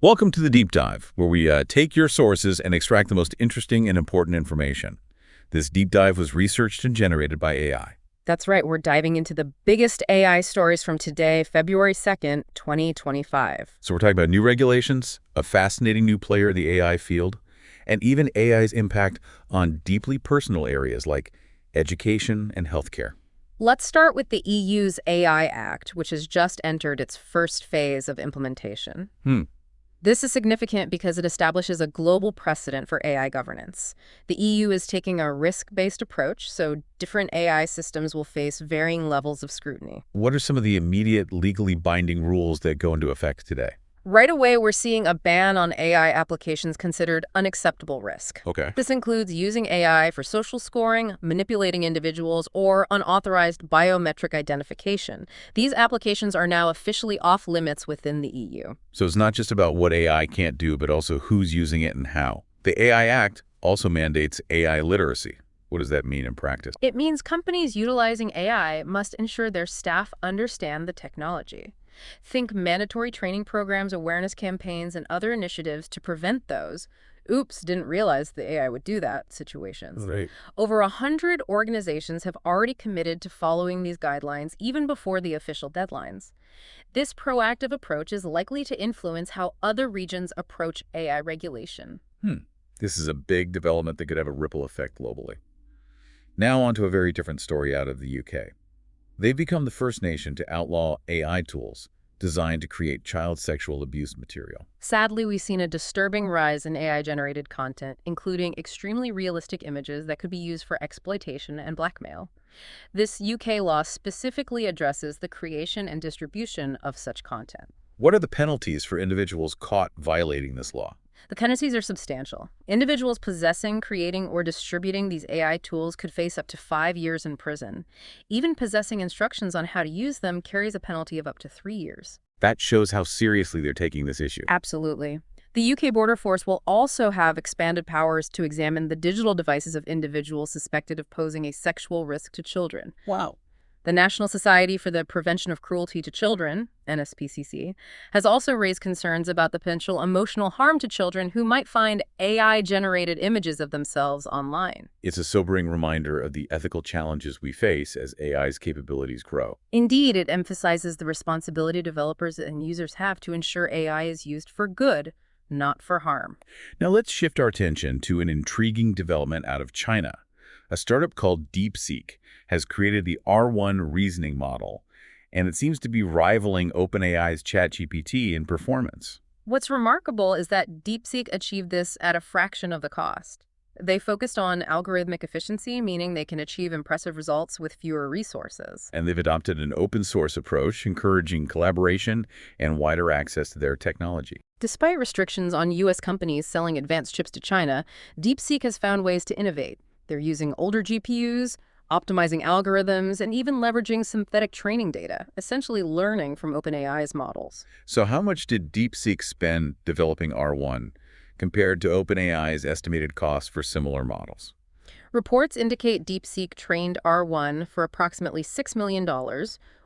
Welcome to the Deep Dive, where we take your sources and extract the most interesting and important information. This deep dive was researched and generated by AI. That's right, we're diving into the biggest AI stories from today, February 2nd, 2025. So we're talking about new regulations, a fascinating new player in the AI field, and even AI's impact on deeply personal areas like education and healthcare. Let's start with the EU's AI Act, which has just entered its first phase of implementation. This is significant because it establishes a global precedent for AI governance. The EU is taking a risk-based approach, so different AI systems will face varying levels of scrutiny. What are some of the immediate legally binding rules that go into effect today? Right away, we're seeing a ban on AI applications considered unacceptable risk. Okay. This includes using AI for social scoring, manipulating individuals, or unauthorized biometric identification. These applications are now officially off-limits within the EU. So it's not just about what AI can't do, but also who's using it and how. The AI Act also mandates AI literacy. What does that mean in practice? It means companies utilizing AI must ensure their staff understand the technology. Think mandatory training programs, awareness campaigns, and other initiatives to prevent those "oops, didn't realize the AI would do that" situations. Right. Over 100 organizations have already committed to following these guidelines even before the official deadlines. This proactive approach is likely to influence how other regions approach AI regulation. This is a big development that could have a ripple effect globally. Now on to a very different story out of the UK. They've become the first nation to outlaw AI tools designed to create child sexual abuse material. Sadly, we've seen a disturbing rise in AI-generated content, including extremely realistic images that could be used for exploitation and blackmail. This UK law specifically addresses the creation and distribution of such content. What are the penalties for individuals caught violating this law? The penalties are substantial. Individuals possessing, creating, or distributing these AI tools could face up to 5 years in prison. Even possessing instructions on how to use them carries a penalty of up to 3 years. That shows how seriously they're taking this issue. Absolutely. The UK Border Force will also have expanded powers to examine the digital devices of individuals suspected of posing a sexual risk to children. Wow. The National Society for the Prevention of Cruelty to Children, NSPCC, has also raised concerns about the potential emotional harm to children who might find AI-generated images of themselves online. It's a sobering reminder of the ethical challenges we face as AI's capabilities grow. Indeed, it emphasizes the responsibility developers and users have to ensure AI is used for good, not for harm. Now let's shift our attention to an intriguing development out of China. A startup called DeepSeek has created the R1 reasoning model, and it seems to be rivaling OpenAI's ChatGPT in performance. What's remarkable is that DeepSeek achieved this at a fraction of the cost. They focused on algorithmic efficiency, meaning they can achieve impressive results with fewer resources. And they've adopted an open-source approach, encouraging collaboration and wider access to their technology. Despite restrictions on U.S. companies selling advanced chips to China, DeepSeek has found ways to innovate. They're using older GPUs, optimizing algorithms, and even leveraging synthetic training data, essentially learning from OpenAI's models. So how much did DeepSeek spend developing R1 compared to OpenAI's estimated cost for similar models? Reports indicate DeepSeek trained R1 for approximately $6 million,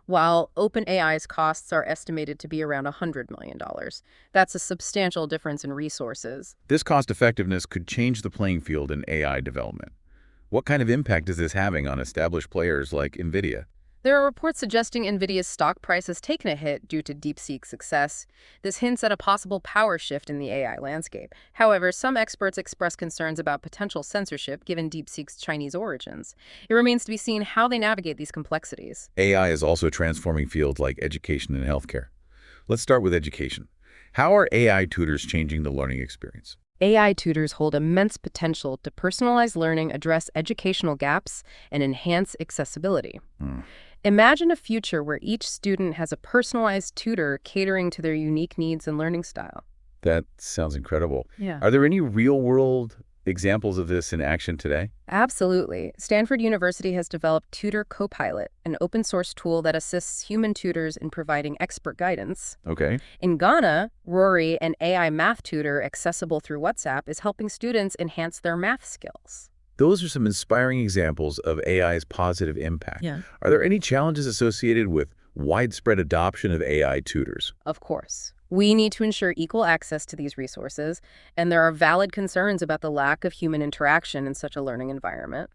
while OpenAI's costs are estimated to be around $100 million. That's a substantial difference in resources. This cost effectiveness could change the playing field in AI development. What kind of impact is this having on established players like NVIDIA? There are reports suggesting NVIDIA's stock price has taken a hit due to DeepSeek's success. This hints at a possible power shift in the AI landscape. However, some experts express concerns about potential censorship given DeepSeek's Chinese origins. It remains to be seen how they navigate these complexities. AI is also transforming fields like education and healthcare. Let's start with education. How are AI tutors changing the learning experience? AI tutors hold immense potential to personalize learning, address educational gaps, and enhance accessibility. Imagine a future where each student has a personalized tutor catering to their unique needs and learning style. That sounds incredible. Yeah. Are there any real-world examples of this in action today? Absolutely. Stanford University has developed Tutor Copilot, an open-source tool that assists human tutors in providing expert guidance. Okay. In Ghana, Rory, an AI math tutor accessible through WhatsApp, is helping students enhance their math skills. Those are some inspiring examples of AI's positive impact. Yeah. Are there any challenges associated with widespread adoption of AI tutors? Of course. We need to ensure equal access to these resources, and there are valid concerns about the lack of human interaction in such a learning environment.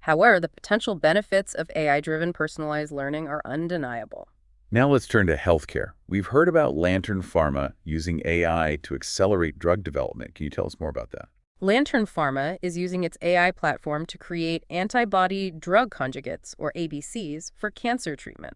However, the potential benefits of AI-driven personalized learning are undeniable. Now let's turn to healthcare. We've heard about Lantern Pharma using AI to accelerate drug development. Can you tell us more about that? Lantern Pharma is using its AI platform to create antibody drug conjugates, or ADCs, for cancer treatment.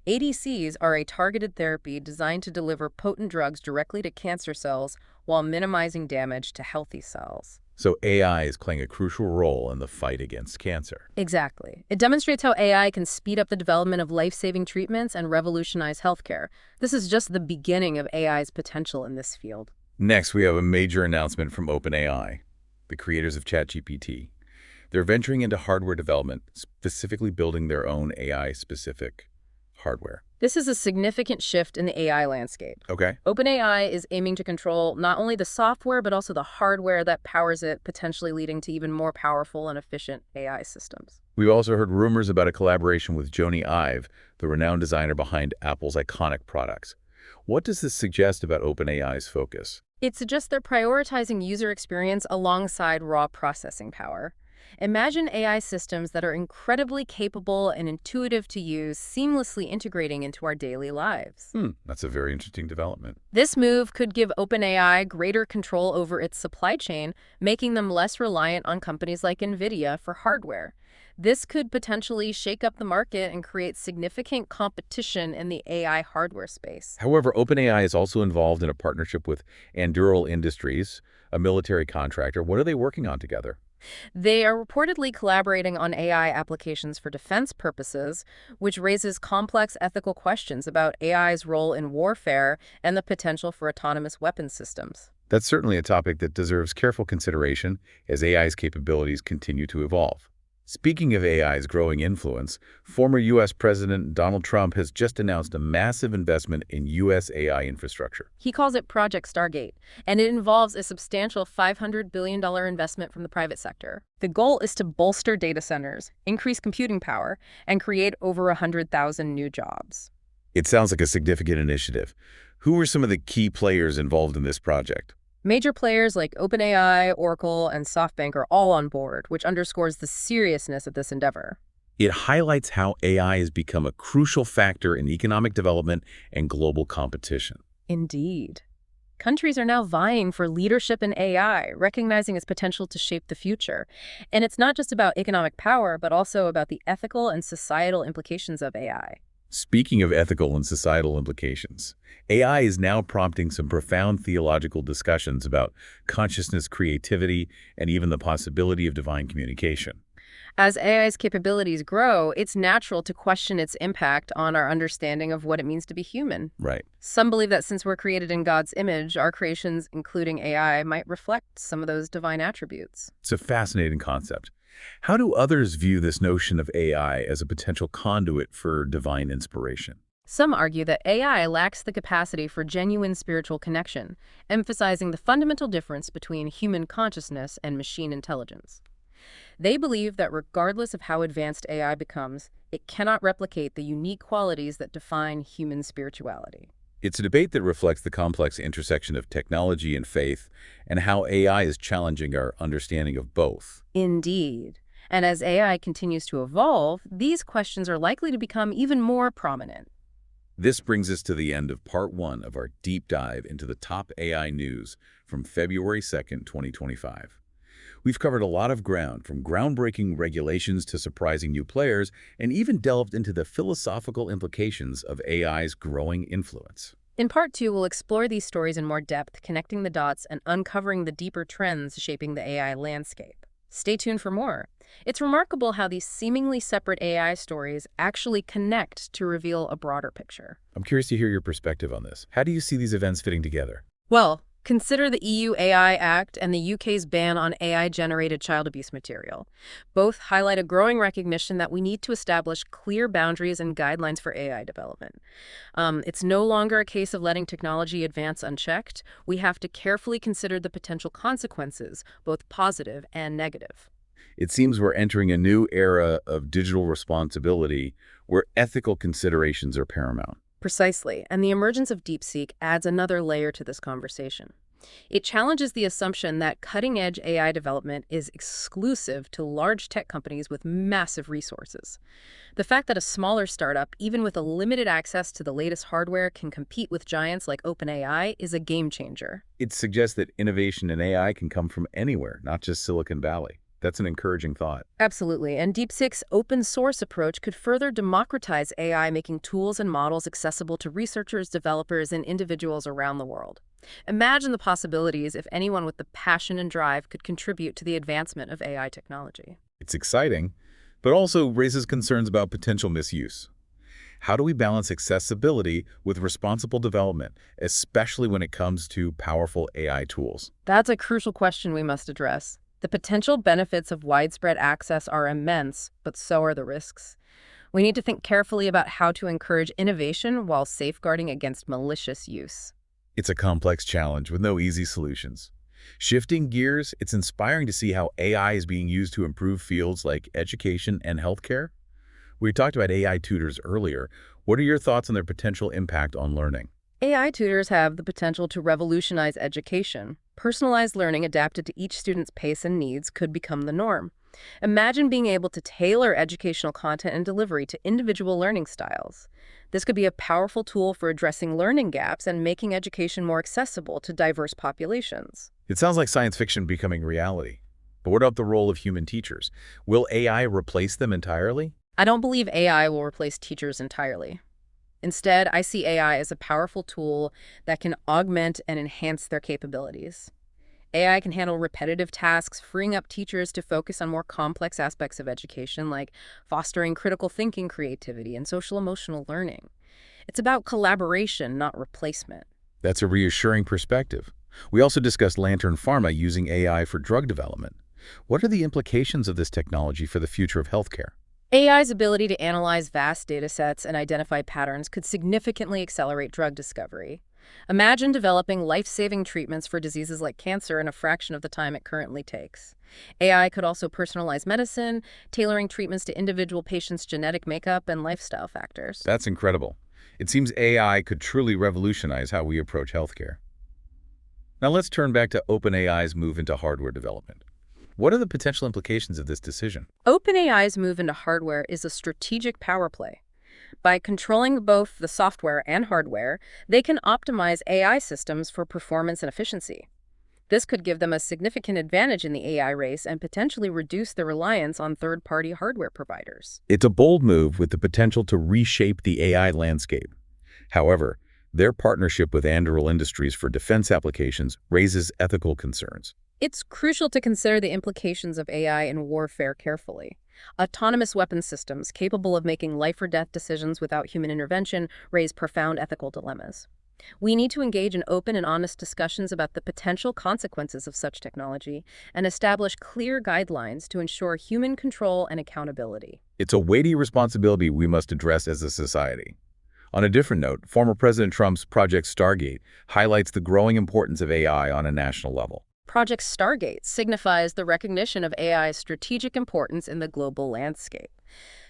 ADCs are a targeted therapy designed to deliver potent drugs directly to cancer cells while minimizing damage to healthy cells. So AI is playing a crucial role in the fight against cancer. Exactly. It demonstrates how AI can speed up the development of life-saving treatments and revolutionize healthcare. This is just the beginning of AI's potential in this field. Next, we have a major announcement from OpenAI, the creators of ChatGPT. They're venturing into hardware development, specifically building their own AI-specific hardware. This is a significant shift in the AI landscape. Okay. OpenAI is aiming to control not only the software, but also the hardware that powers it, potentially leading to even more powerful and efficient AI systems. We've also heard rumors about a collaboration with Jony Ive, the renowned designer behind Apple's iconic products. What does this suggest about OpenAI's focus? It suggests they're prioritizing user experience alongside raw processing power. Imagine AI systems that are incredibly capable and intuitive to use, seamlessly integrating into our daily lives. That's a very interesting development. This move could give OpenAI greater control over its supply chain, making them less reliant on companies like NVIDIA for hardware. This could potentially shake up the market and create significant competition in the AI hardware space. However, OpenAI is also involved in a partnership with Anduril Industries, a military contractor. What are they working on together? They are reportedly collaborating on AI applications for defense purposes, which raises complex ethical questions about AI's role in warfare and the potential for autonomous weapons systems. That's certainly a topic that deserves careful consideration as AI's capabilities continue to evolve. Speaking of AI's growing influence, former U.S. President Donald Trump has just announced a massive investment in U.S. AI infrastructure. He calls it Project Stargate, and it involves a substantial $500 billion investment from the private sector. The goal is to bolster data centers, increase computing power, and create over 100,000 new jobs. It sounds like a significant initiative. Who are some of the key players involved in this project? Major players like OpenAI, Oracle, and SoftBank are all on board, which underscores the seriousness of this endeavor. It highlights how AI has become a crucial factor in economic development and global competition. Indeed. Countries are now vying for leadership in AI, recognizing its potential to shape the future. And it's not just about economic power, but also about the ethical and societal implications of AI. Speaking of ethical and societal implications, AI is now prompting some profound theological discussions about consciousness, creativity, and even the possibility of divine communication. As AI's capabilities grow, it's natural to question its impact on our understanding of what it means to be human. Right. Some believe that since we're created in God's image, our creations, including AI, might reflect some of those divine attributes. It's a fascinating concept. How do others view this notion of AI as a potential conduit for divine inspiration? Some argue that AI lacks the capacity for genuine spiritual connection, emphasizing the fundamental difference between human consciousness and machine intelligence. They believe that regardless of how advanced AI becomes, it cannot replicate the unique qualities that define human spirituality. It's a debate that reflects the complex intersection of technology and faith and how AI is challenging our understanding of both. Indeed. And as AI continues to evolve, these questions are likely to become even more prominent. This brings us to the end of part 1 of our deep dive into the top AI news from February 2nd, 2025. We've covered a lot of ground, from groundbreaking regulations to surprising new players, and even delved into the philosophical implications of AI's growing influence. In part 2, we'll explore these stories in more depth, connecting the dots and uncovering the deeper trends shaping the AI landscape. Stay tuned for more. It's remarkable how these seemingly separate AI stories actually connect to reveal a broader picture. I'm curious to hear your perspective on this. How do you see these events fitting together? Well, consider the EU AI Act and the UK's ban on AI-generated child abuse material. Both highlight a growing recognition that we need to establish clear boundaries and guidelines for AI development. It's no longer a case of letting technology advance unchecked. We have to carefully consider the potential consequences, both positive and negative. It seems we're entering a new era of digital responsibility where ethical considerations are paramount. Precisely, and the emergence of DeepSeek adds another layer to this conversation. It challenges the assumption that cutting-edge AI development is exclusive to large tech companies with massive resources. The fact that a smaller startup, even with a limited access to the latest hardware, can compete with giants like OpenAI is a game changer. It suggests that innovation in AI can come from anywhere, not just Silicon Valley. That's an encouraging thought. Absolutely, and DeepSeek's open source approach could further democratize AI, making tools and models accessible to researchers, developers, and individuals around the world. Imagine the possibilities if anyone with the passion and drive could contribute to the advancement of AI technology. It's exciting, but also raises concerns about potential misuse. How do we balance accessibility with responsible development, especially when it comes to powerful AI tools? That's a crucial question we must address. The potential benefits of widespread access are immense, but so are the risks. We need to think carefully about how to encourage innovation while safeguarding against malicious use. It's a complex challenge with no easy solutions. Shifting gears, it's inspiring to see how AI is being used to improve fields like education and healthcare. We talked about AI tutors earlier. What are your thoughts on their potential impact on learning? AI tutors have the potential to revolutionize education. Personalized learning adapted to each student's pace and needs could become the norm. Imagine being able to tailor educational content and delivery to individual learning styles. This could be a powerful tool for addressing learning gaps and making education more accessible to diverse populations. It sounds like science fiction becoming reality. But what about the role of human teachers? Will AI replace them entirely? I don't believe AI will replace teachers entirely. Instead, I see AI as a powerful tool that can augment and enhance their capabilities. AI can handle repetitive tasks, freeing up teachers to focus on more complex aspects of education, like fostering critical thinking, creativity, and social-emotional learning. It's about collaboration, not replacement. That's a reassuring perspective. We also discussed Lantern Pharma using AI for drug development. What are the implications of this technology for the future of healthcare? AI's ability to analyze vast data sets and identify patterns could significantly accelerate drug discovery. Imagine developing life-saving treatments for diseases like cancer in a fraction of the time it currently takes. AI could also personalize medicine, tailoring treatments to individual patients' genetic makeup and lifestyle factors. That's incredible. It seems AI could truly revolutionize how we approach healthcare. Now let's turn back to OpenAI's move into hardware development. What are the potential implications of this decision? OpenAI's move into hardware is a strategic power play. By controlling both the software and hardware, they can optimize AI systems for performance and efficiency. This could give them a significant advantage in the AI race and potentially reduce their reliance on third-party hardware providers. It's a bold move with the potential to reshape the AI landscape. However, their partnership with Anduril Industries for defense applications raises ethical concerns. It's crucial to consider the implications of AI in warfare carefully. Autonomous weapon systems capable of making life-or-death decisions without human intervention raise profound ethical dilemmas. We need to engage in open and honest discussions about the potential consequences of such technology and establish clear guidelines to ensure human control and accountability. It's a weighty responsibility we must address as a society. On a different note, former President Trump's Project Stargate highlights the growing importance of AI on a national level. Project Stargate signifies the recognition of AI's strategic importance in the global landscape.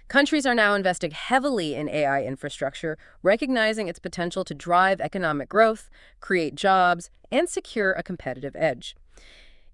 Countries are now investing heavily in AI infrastructure, recognizing its potential to drive economic growth, create jobs, and secure a competitive edge.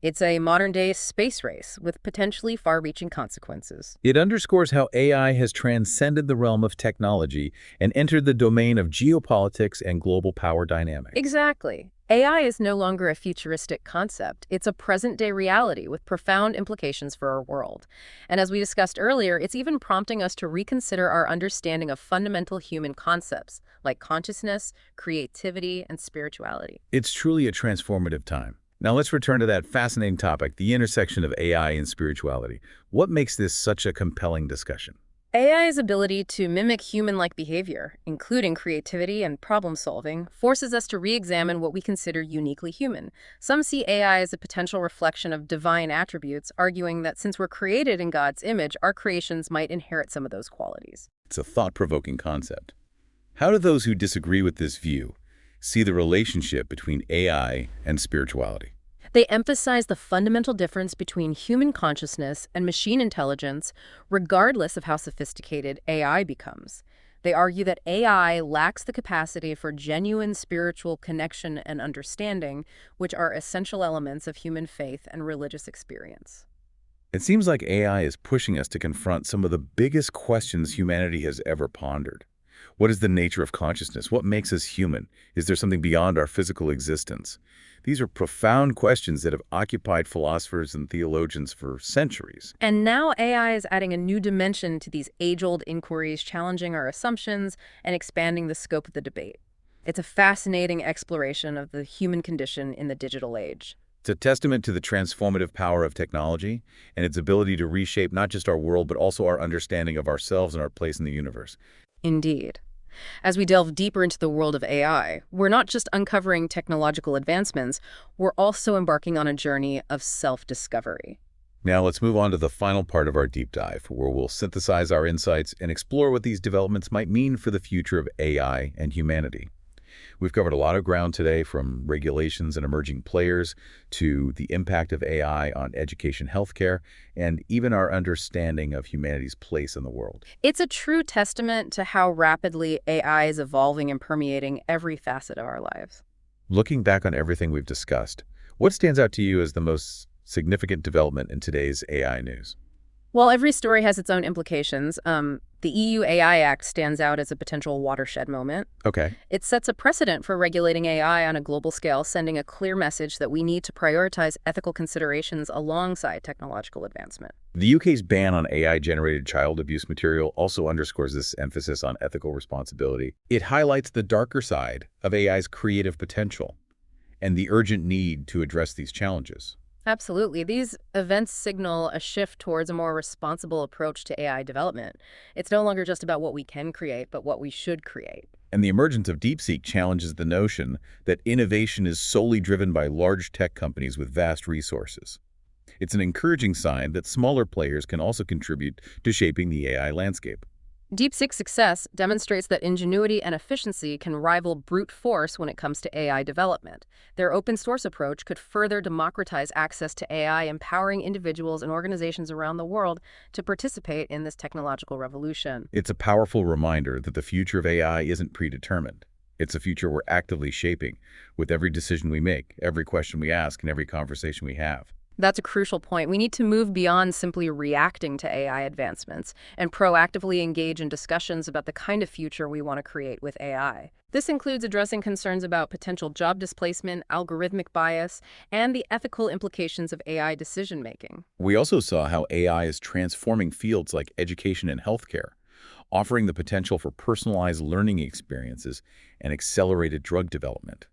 It's a modern-day space race with potentially far-reaching consequences. It underscores how AI has transcended the realm of technology and entered the domain of geopolitics and global power dynamics. Exactly. AI is no longer a futuristic concept. It's a present-day reality with profound implications for our world. And as we discussed earlier, it's even prompting us to reconsider our understanding of fundamental human concepts like consciousness, creativity, and spirituality. It's truly a transformative time. Now let's return to that fascinating topic, the intersection of AI and spirituality. What makes this such a compelling discussion? AI's ability to mimic human-like behavior, including creativity and problem-solving, forces us to re-examine what we consider uniquely human. Some see AI as a potential reflection of divine attributes, arguing that since we're created in God's image, our creations might inherit some of those qualities. It's a thought-provoking concept. How do those who disagree with this view see the relationship between AI and spirituality? They emphasize the fundamental difference between human consciousness and machine intelligence, regardless of how sophisticated AI becomes. They argue that AI lacks the capacity for genuine spiritual connection and understanding, which are essential elements of human faith and religious experience. It seems like AI is pushing us to confront some of the biggest questions humanity has ever pondered. What is the nature of consciousness? What makes us human? Is there something beyond our physical existence? These are profound questions that have occupied philosophers and theologians for centuries. And now AI is adding a new dimension to these age-old inquiries, challenging our assumptions and expanding the scope of the debate. It's a fascinating exploration of the human condition in the digital age. It's a testament to the transformative power of technology and its ability to reshape not just our world, but also our understanding of ourselves and our place in the universe. Indeed. As we delve deeper into the world of AI, we're not just uncovering technological advancements, we're also embarking on a journey of self-discovery. Now let's move on to the final part of our deep dive, where we'll synthesize our insights and explore what these developments might mean for the future of AI and humanity. We've covered a lot of ground today, from regulations and emerging players to the impact of AI on education, healthcare, and even our understanding of humanity's place in the world. It's a true testament to how rapidly AI is evolving and permeating every facet of our lives. Looking back on everything we've discussed, what stands out to you as the most significant development in today's AI news? While every story has its own implications, the EU AI Act stands out as a potential watershed moment. Okay. It sets a precedent for regulating AI on a global scale, sending a clear message that we need to prioritize ethical considerations alongside technological advancement. The UK's ban on AI-generated child abuse material also underscores this emphasis on ethical responsibility. It highlights the darker side of AI's creative potential and the urgent need to address these challenges. Absolutely. These events signal a shift towards a more responsible approach to AI development. It's no longer just about what we can create, but what we should create. And the emergence of DeepSeek challenges the notion that innovation is solely driven by large tech companies with vast resources. It's an encouraging sign that smaller players can also contribute to shaping the AI landscape. DeepSeek's success demonstrates that ingenuity and efficiency can rival brute force when it comes to AI development. Their open-source approach could further democratize access to AI, empowering individuals and organizations around the world to participate in this technological revolution. It's a powerful reminder that the future of AI isn't predetermined. It's a future we're actively shaping with every decision we make, every question we ask, and every conversation we have. That's a crucial point. We need to move beyond simply reacting to AI advancements and proactively engage in discussions about the kind of future we want to create with AI. This includes addressing concerns about potential job displacement, algorithmic bias, and the ethical implications of AI decision-making. We also saw how AI is transforming fields like education and healthcare, offering the potential for personalized learning experiences and accelerated drug development.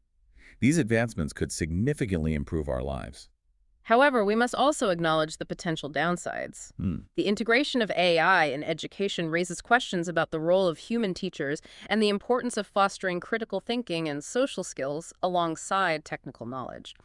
These advancements could significantly improve our lives. However, we must also acknowledge the potential downsides. The integration of AI in education raises questions about the role of human teachers and the importance of fostering critical thinking and social skills alongside technical knowledge.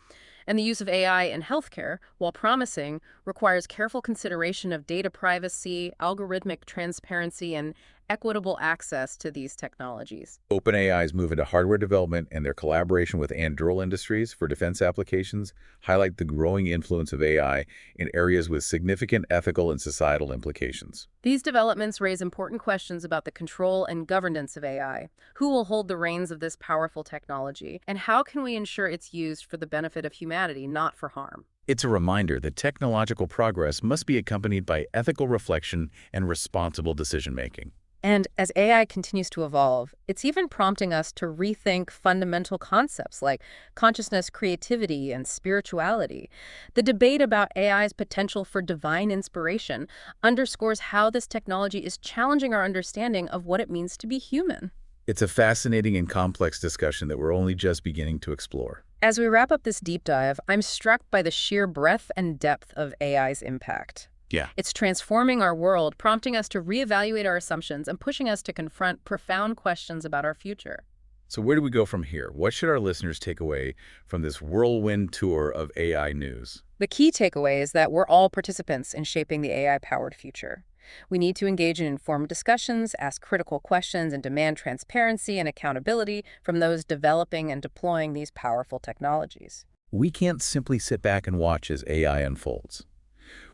And the use of AI in healthcare, while promising, requires careful consideration of data privacy, algorithmic transparency, and equitable access to these technologies. OpenAI's move into hardware development and their collaboration with Anduril Industries for defense applications highlight the growing influence of AI in areas with significant ethical and societal implications. These developments raise important questions about the control and governance of AI. Who will hold the reins of this powerful technology? And how can we ensure it's used for the benefit of humanity, not for harm? It's a reminder that technological progress must be accompanied by ethical reflection and responsible decision-making. And as AI continues to evolve, it's even prompting us to rethink fundamental concepts like consciousness, creativity, and spirituality. The debate about AI's potential for divine inspiration underscores how this technology is challenging our understanding of what it means to be human. It's a fascinating and complex discussion that we're only just beginning to explore. As we wrap up this deep dive, I'm struck by the sheer breadth and depth of AI's impact. Yeah. It's transforming our world, prompting us to reevaluate our assumptions and pushing us to confront profound questions about our future. So where do we go from here? What should our listeners take away from this whirlwind tour of AI news? The key takeaway is that we're all participants in shaping the AI-powered future. We need to engage in informed discussions, ask critical questions, and demand transparency and accountability from those developing and deploying these powerful technologies. We can't simply sit back and watch as AI unfolds.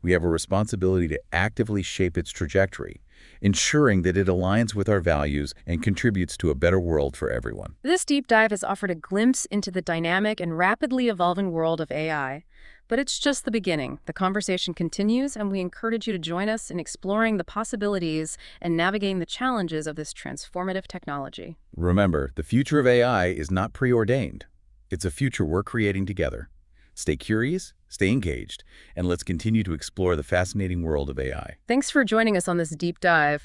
We have a responsibility to actively shape its trajectory, ensuring that it aligns with our values and contributes to a better world for everyone. This deep dive has offered a glimpse into the dynamic and rapidly evolving world of AI. But it's just the beginning. The conversation continues, and we encourage you to join us in exploring the possibilities and navigating the challenges of this transformative technology. Remember, the future of AI is not preordained. It's a future we're creating together. Stay curious, stay engaged, and let's continue to explore the fascinating world of AI. Thanks for joining us on this deep dive.